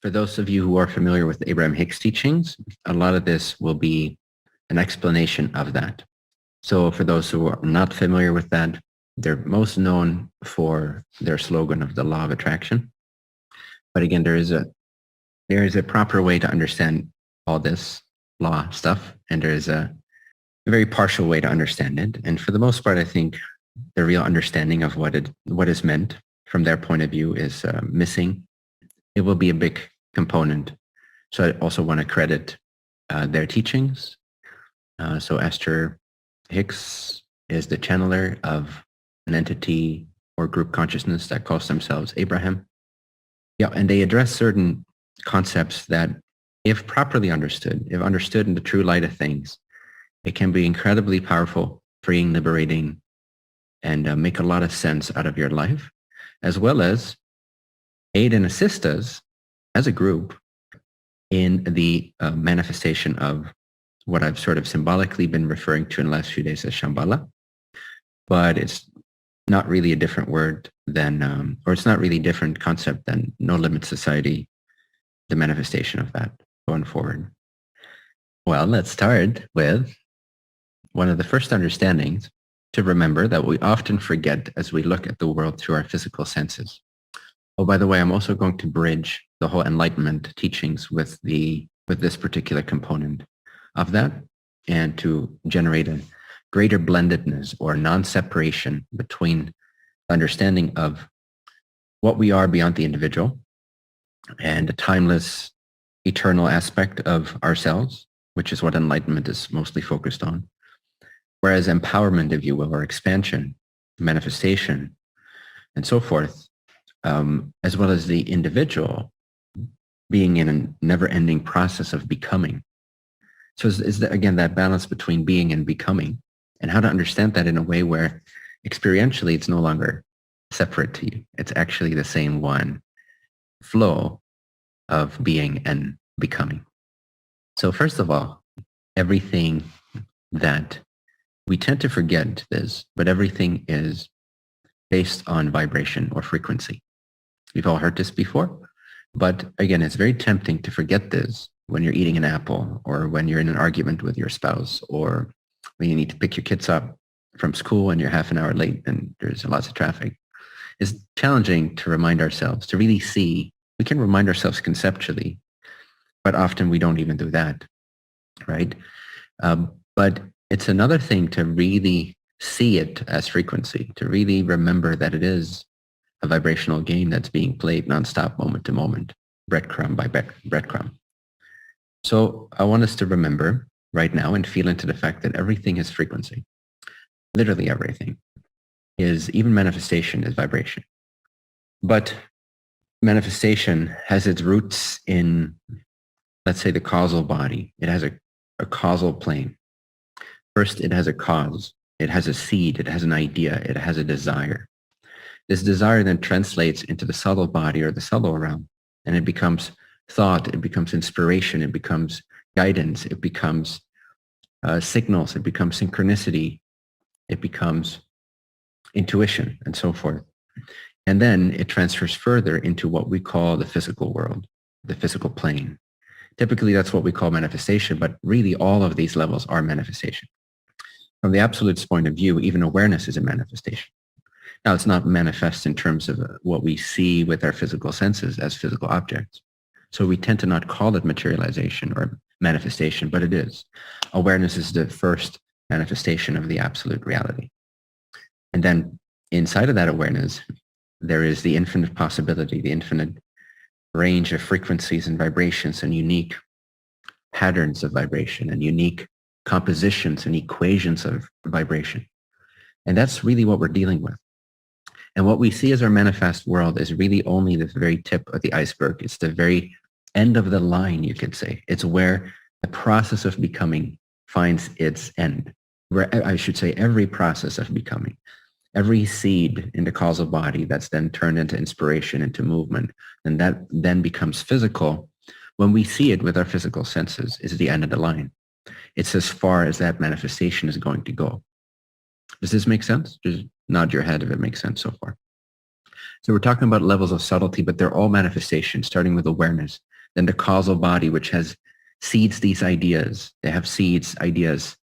For those of you who are familiar with Abraham Hicks' teachings, a lot of this will be an explanation of that. So for those who are not familiar with that, they're most known for their slogan of the law of attraction. But again, there is a proper way to understand all this law stuff, and there is a very partial way to understand it. And for the most part, I think the real understanding of what is meant from their point of view is missing. It will be a big component. So I also want to credit their teachings. So Esther Hicks is the channeler of an entity or group consciousness that calls themselves Abraham. Yeah, and they address certain concepts that, if properly understood, if understood in the true light of things, it can be incredibly powerful, freeing, liberating, and make a lot of sense out of your life, as well as aid and assist us as a group in the manifestation of what I've sort of symbolically been referring to in the last few days as Shambhala. But it's not really a different word than, or it's not really a different concept than No Limit Society, the manifestation of that going forward. Well, let's start with one of the first understandings, to remember that we often forget as we look at the world through our physical senses. Oh, by the way, I'm also going to bridge the whole enlightenment teachings with this particular component of that, and to generate a greater blendedness or non-separation between understanding of what we are beyond the individual and the timeless, eternal aspect of ourselves, which is what enlightenment is mostly focused on. Whereas empowerment, if you will, or expansion, manifestation, and so forth, as well as the individual being in a never-ending process of becoming. So is again, that balance between being and becoming, and how to understand that in a way where experientially it's no longer separate to you. It's actually the same one flow of being and becoming. So first of all, everything that we tend to forget this, but everything is based on vibration or frequency. We've all heard this before, but again, it's very tempting to forget this when you're eating an apple, or when you're in an argument with your spouse, or when you need to pick your kids up from school and you're half an hour late and there's lots of traffic. It's challenging to remind ourselves, to really see. We can remind ourselves conceptually, but often we don't even do that, right? But it's another thing to really see it as frequency, to really remember that it is a vibrational game that's being played nonstop, moment to moment, breadcrumb by breadcrumb. So I want us to remember right now and feel into the fact that everything is frequency. Literally everything is, even manifestation is vibration. But manifestation has its roots in, let's say, the causal body. It has a causal plane. First, it has a cause. It has a seed. It has an idea. It has a desire. This desire then translates into the subtle body or the subtle realm, and it becomes thought. It becomes inspiration. It becomes guidance. It becomes signals. It becomes synchronicity. It becomes intuition, and so forth. And then it transfers further into what we call the physical world, the physical plane. Typically, that's what we call manifestation, but really all of these levels are manifestation. From the absolute's point of view, even awareness is a manifestation. Now, it's not manifest in terms of what we see with our physical senses as physical objects. So we tend to not call it materialization or manifestation, but it is. Awareness is the first manifestation of the absolute reality. And then inside of that awareness, there is the infinite possibility, the infinite range of frequencies and vibrations and unique patterns of vibration and unique compositions and equations of vibration. And that's really what we're dealing with. And what we see as our manifest world is really only the very tip of the iceberg. It's the very end of the line, you could say. It's where the process of becoming finds its end. Where, I should say, every process of becoming, every seed in the causal body that's then turned into inspiration, into movement, and that then becomes physical, when we see it with our physical senses, is the end of the line. It's as far as that manifestation is going to go. Does this make sense? Just nod your head if it makes sense so far. So we're talking about levels of subtlety, but they're all manifestations, starting with awareness. then the causal body, which has seeds these ideas. They have seeds, ideas,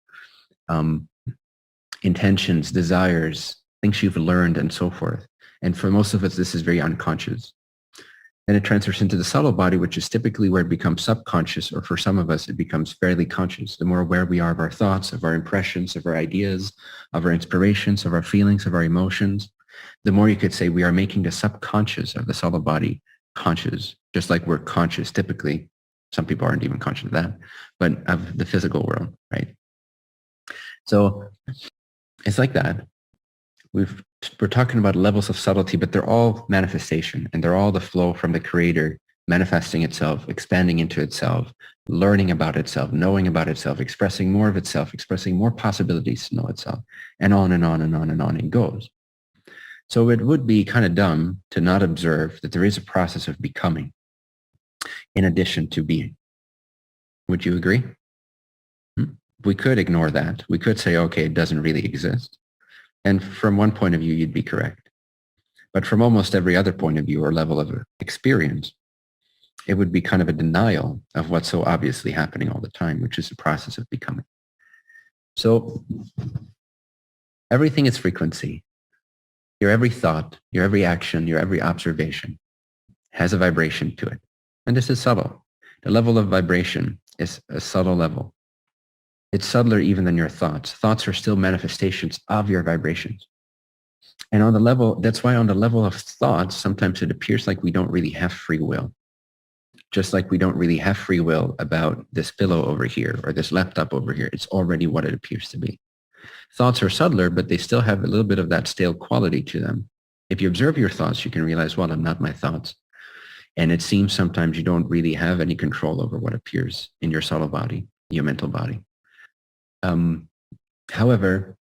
intentions, desires, things you've learned, and so forth. And for most of us, this is very unconscious. Then it transfers into the subtle body, which is typically where it becomes subconscious, or for some of us, it becomes fairly conscious. The more aware we are of our thoughts, of our impressions, of our ideas, of our inspirations, of our feelings, of our emotions, the more you could say we are making the subconscious of the subtle body conscious, just like we're conscious typically. Some people aren't even conscious of that, but of the physical world, right? So it's like that. We're talking about levels of subtlety, but they're all manifestation, and they're all the flow from the creator manifesting itself, expanding into itself, learning about itself, knowing about itself, expressing more of itself, expressing more possibilities to know itself, and on and on and on and on it goes. So it would be kind of dumb to not observe that there is a process of becoming in addition to being. Would you agree? We could ignore that. We could say, okay, it doesn't really exist. And from one point of view, you'd be correct. But from almost every other point of view or level of experience, it would be kind of a denial of what's so obviously happening all the time, which is the process of becoming. So everything is frequency. Your every thought, your every action, your every observation has a vibration to it. And this is subtle. The level of vibration is a subtle level. It's subtler even than your thoughts. Thoughts are still manifestations of your vibrations. And on the level, that's why on the level of thoughts, sometimes it appears like we don't really have free will. Just like we don't really have free will about this pillow over here or this laptop over here. It's already what it appears to be. Thoughts are subtler, but they still have a little bit of that stale quality to them. If you observe your thoughts, you can realize, well, I'm not my thoughts. And it seems sometimes you don't really have any control over what appears in your subtle body, your mental body. However,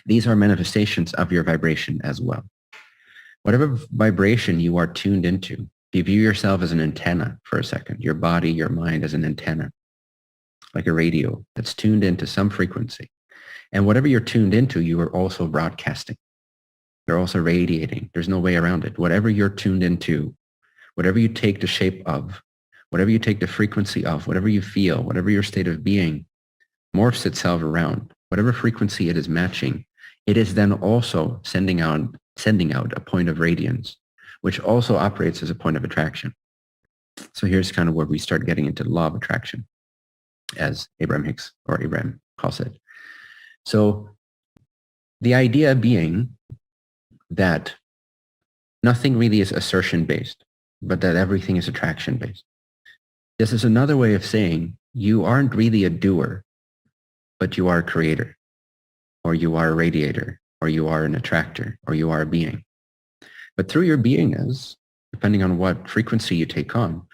these are manifestations of your vibration as well. Whatever vibration you are tuned into, if you view yourself as an antenna for a second, your body, your mind as an antenna, like a radio that's tuned into some frequency. And whatever you're tuned into, you are also broadcasting. You're also radiating. There's no way around it. Whatever you're tuned into, whatever you take the shape of, whatever you take the frequency of, whatever you feel, whatever your state of being, morphs itself around. Whatever frequency it is matching, it is then also sending out a point of radiance, which also operates as a point of attraction. So here's kind of where we start getting into the law of attraction, as Abraham calls it. So the idea being that nothing really is assertion-based, but that everything is attraction-based. This is another way of saying you aren't really a doer, but you are a creator, or you are a radiator, or you are an attractor, or you are a being. But through your beingness, depending on what frequency you take on,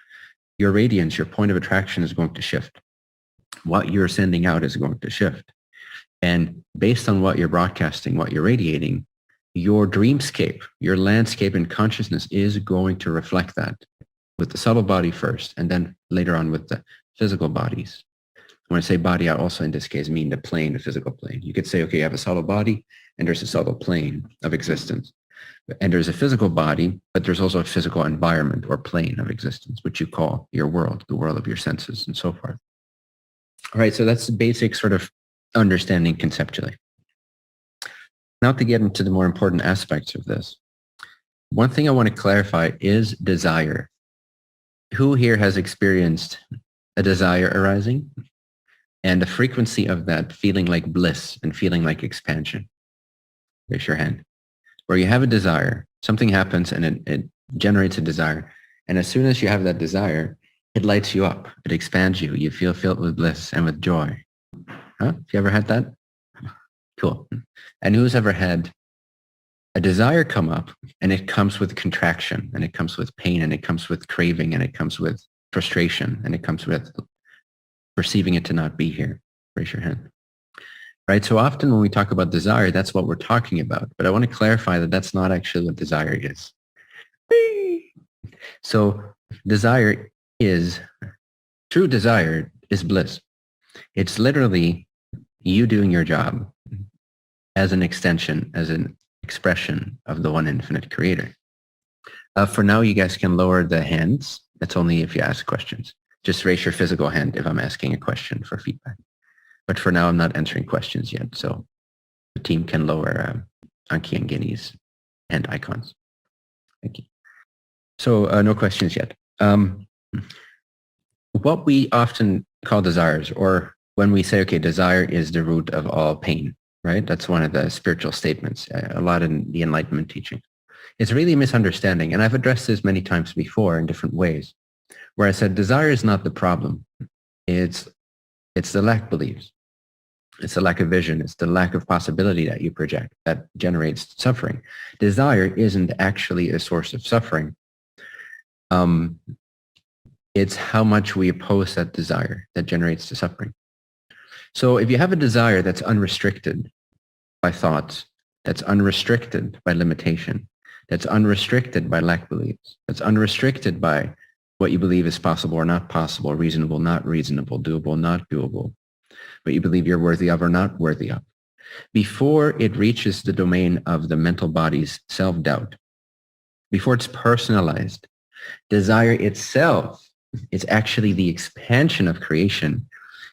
your radiance, your point of attraction is going to shift. What you're sending out is going to shift. And based on what you're broadcasting, what you're radiating, your dreamscape, your landscape and consciousness is going to reflect that with the subtle body first, and then later on with the physical bodies. When I say body, I also in this case mean the plane, the physical plane. You could say, okay, you have a subtle body and there's a subtle plane of existence. And there's a physical body, but there's also a physical environment or plane of existence, which you call your world, the world of your senses and so forth. All right, so that's the basic sort of understanding conceptually. Now to get into the more important aspects of this. One thing I want to clarify is desire. Who here has experienced a desire arising? And the frequency of that feeling like bliss and feeling like expansion. Raise your hand. Where you have a desire, something happens and it generates a desire. And as soon as you have that desire, it lights you up. It expands you. You feel filled with bliss and with joy. Huh? Have you ever had that? Cool. And who's ever had a desire come up and it comes with contraction and it comes with pain and it comes with craving and it comes with frustration and it comes with perceiving it to not be here? Raise your hand. Right? So often when we talk about desire, that's what we're talking about. But I want to clarify that that's not actually what desire is. So true desire is bliss. It's literally you doing your job as an extension, as an expression of the one infinite creator. For now, you guys can lower the hands That's only if you ask questions. Just raise your physical hand if I'm asking a question for feedback. But for now, I'm not answering questions yet. So the team can lower Anki and Guinea's hand icons. Thank you. So no questions yet. What we often call desires, or when we say, okay, desire is the root of all pain, right? That's one of the spiritual statements, a lot in the Enlightenment teaching. It's really a misunderstanding. And I've addressed this many times before in different ways, where I said desire is not the problem. It's the lack of beliefs. It's the lack of vision. It's the lack of possibility that you project that generates suffering. Desire isn't actually a source of suffering. It's how much we oppose that desire that generates the suffering. So if you have a desire that's unrestricted by thoughts, that's unrestricted by limitation, that's unrestricted by lack beliefs, that's unrestricted by what you believe is possible or not possible, reasonable, not reasonable, doable, not doable, what you believe you're worthy of or not worthy of. Before it reaches the domain of the mental body's self-doubt, before it's personalized, desire itself is actually the expansion of creation.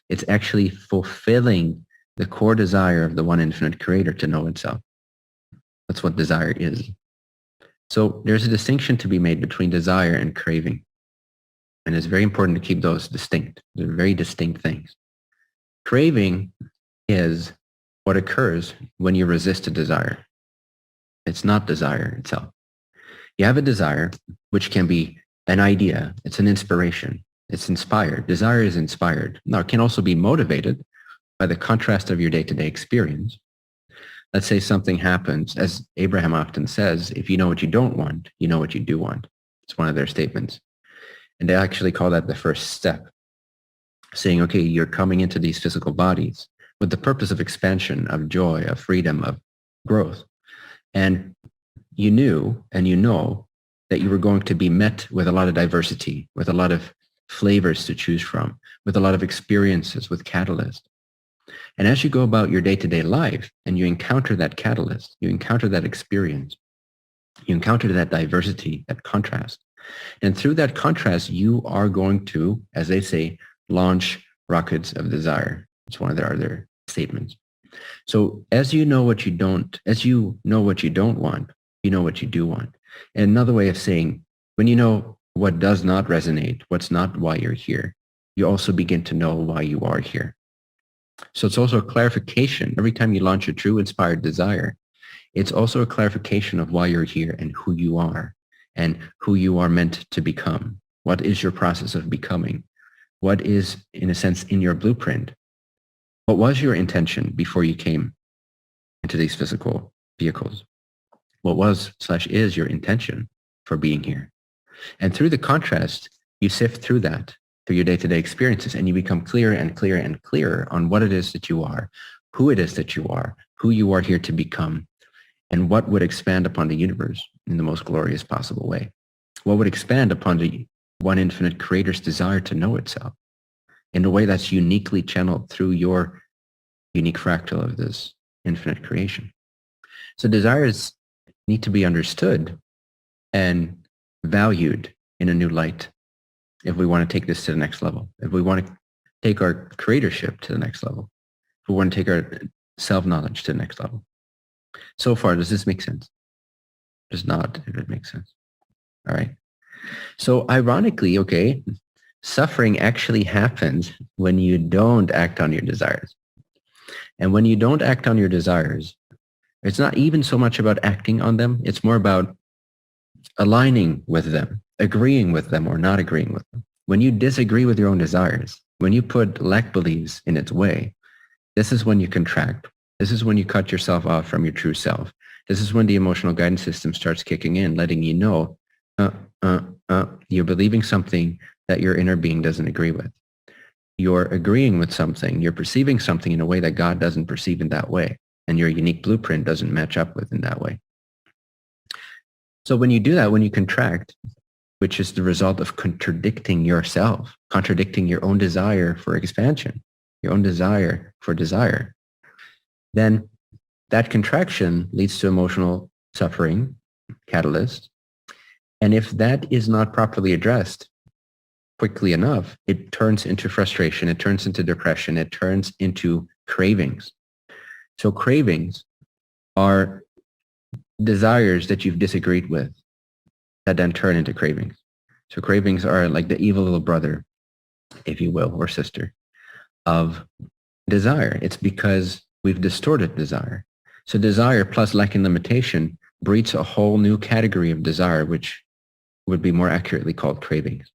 It's actually fulfilling the core desire of the one infinite creator to know itself. That's what desire is. So there's a distinction to be made between desire and craving. And it's very important to keep those distinct. They're very distinct things. Craving is what occurs when you resist a desire. It's not desire itself. You have a desire, which can be an idea. It's an inspiration. It's inspired. Desire is inspired. Now, it can also be motivated by the contrast of your day-to-day experience. Let's say something happens, as Abraham often says, if you know what you don't want, you know what you do want. It's one of their statements. And they actually call that the first step, saying, okay, you're coming into these physical bodies with the purpose of expansion, of joy, of freedom, of growth. And you knew and you know that you were going to be met with a lot of diversity, with a lot of flavors to choose from, with a lot of experiences, with catalyst. And as you go about your day-to-day life and you encounter that catalyst, you encounter that experience, you encounter that diversity, that contrast. And through that contrast, you are going to, as they say, launch rockets of desire. It's one of their other statements. So as you know what you don't, as you know what you don't want, you know what you do want. And another way of saying, when you know what does not resonate, what's not why you're here, you also begin to know why you are here. So it's also a clarification. Every time you launch a true inspired desire, it's also a clarification of why you're here and who you are meant to become. What is your process of becoming? What is, in a sense, in your blueprint? What was your intention before you came into these physical vehicles? What was/is your intention for being here? And through the contrast, you sift through that, through your day-to-day experiences, and you become clearer and clearer and clearer on what it is that you are, who it is that you are, who you are here to become, and what would expand upon the universe in the most glorious possible way. What would expand upon the one infinite creator's desire to know itself in a way that's uniquely channeled through your unique fractal of this infinite creation. So desires need to be understood and valued in a new light if we want to take this to the next level, if we want to take our creatorship to the next level, if we want to take our self-knowledge to the next level. So far, does this make sense? Just nod if it makes sense. All right. So ironically, okay, suffering actually happens when you don't act on your desires. And when you don't act on your desires, it's not even so much about acting on them. It's more about aligning with them, agreeing with them or not agreeing with them. When you disagree with your own desires, when you put lack beliefs in its way, this is when you contract. This is when you cut yourself off from your true self. This is when the emotional guidance system starts kicking in, letting you know, you're believing something that your inner being doesn't agree with. You're agreeing with something, you're perceiving something in a way that God doesn't perceive in that way, and your unique blueprint doesn't match up with in that way. So when you do that, when you contract, which is the result of contradicting yourself, contradicting your own desire for expansion, your own desire for desire, then that contraction leads to emotional suffering, catalyst. And if that is not properly addressed, quickly enough, it turns into frustration, it turns into depression, it turns into cravings. So cravings are desires that you've disagreed with that then turn into cravings. So cravings are like the evil little brother, if you will, or sister of desire. It's because we've distorted desire. So desire plus lack and limitation breeds a whole new category of desire, which would be more accurately called cravings.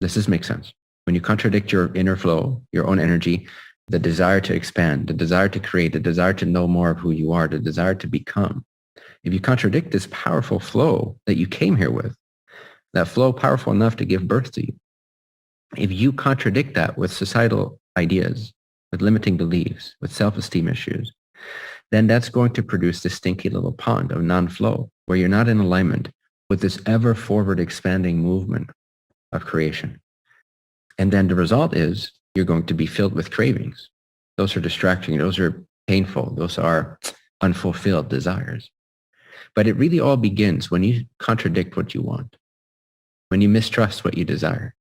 Does this make sense? When you contradict your inner flow, your own energy, the desire to expand, the desire to create, the desire to know more of who you are, the desire to become, if you contradict this powerful flow that you came here with, that flow powerful enough to give birth to you, if you contradict that with societal ideas, with limiting beliefs, with self-esteem issues, then that's going to produce this stinky little pond of non-flow where you're not in alignment with this ever forward expanding movement of creation. And then the result is you're going to be filled with cravings. Those are distracting. Those are painful. Those are unfulfilled desires. But it really all begins when you contradict what you want, when you mistrust what you desire,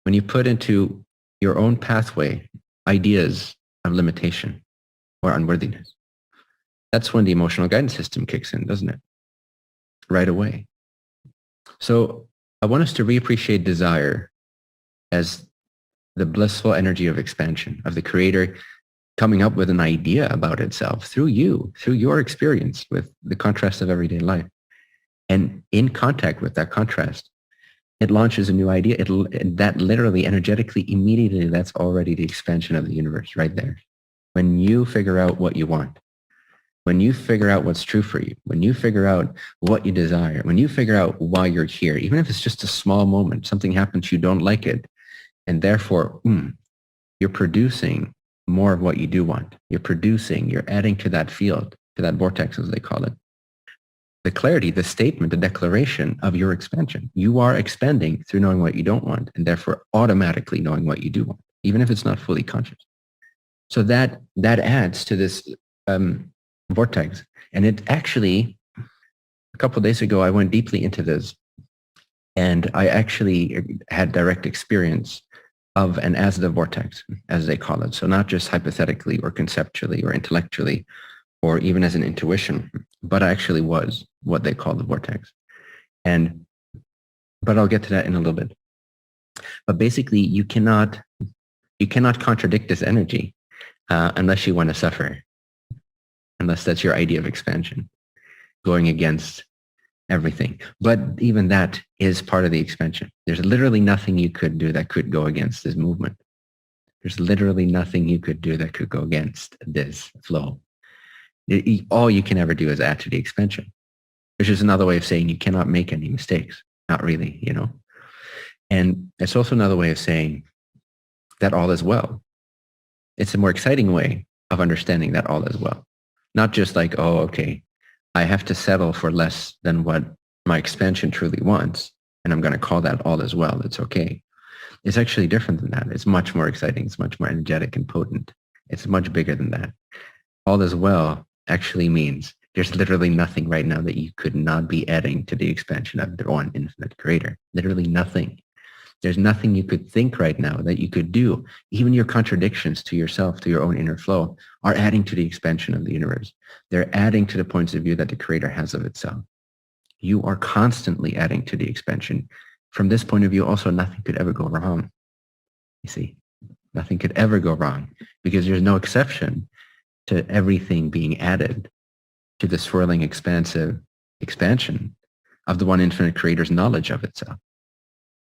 when you put into your own pathway ideas of limitation or unworthiness. That's when the emotional guidance system kicks in, doesn't it? Right away. So I want us to reappreciate desire as the blissful energy of expansion, of the creator coming up with an idea about itself through you, through your experience with the contrast of everyday life. And in contact with that contrast, it launches a new idea. That literally, energetically, immediately, that's already the expansion of the universe right there. When you figure out what you want, when you figure out what's true for you, when you figure out what you desire, when you figure out why you're here, even if it's just a small moment, something happens, you don't like it, and therefore, you're producing more of what you do want. You're adding to that field, to that vortex, as they call it. The clarity, the statement, the declaration of your expansion. You are expanding through knowing what you don't want, and therefore automatically knowing what you do want, even if it's not fully conscious. So that adds to this vortex. And it actually, a couple of days ago, I went deeply into this, and I actually had direct experience of an as the vortex, as they call it. So not just hypothetically or conceptually or intellectually or even as an intuition, but I actually was what they call the vortex. But I'll get to that in a little bit. But basically, you cannot contradict this energy unless you want to suffer, unless that's your idea of expansion, going against everything. But even that is part of the expansion. There's literally nothing you could do that could go against this movement. There's literally nothing you could do that could go against this flow. All you can ever do is add to the expansion, which is another way of saying you cannot make any mistakes. Not really, you know. And it's also another way of saying that all is well. It's a more exciting way of understanding that all is well. Not just like, oh, okay, I have to settle for less than what my expansion truly wants, and I'm going to call that all is well. It's okay. It's actually different than that. It's much more exciting. It's much more energetic and potent. It's much bigger than that. All is well actually means there's literally nothing right now that you could not be adding to the expansion of the one infinite creator. Literally nothing. There's nothing you could think right now that you could do. Even your contradictions to yourself, to your own inner flow, are adding to the expansion of the universe. They're adding to the points of view that the creator has of itself. You are constantly adding to the expansion. From this point of view, also, nothing could ever go wrong. You see, nothing could ever go wrong because there's no exception to everything being added to the swirling, expansive expansion of the one infinite creator's knowledge of itself.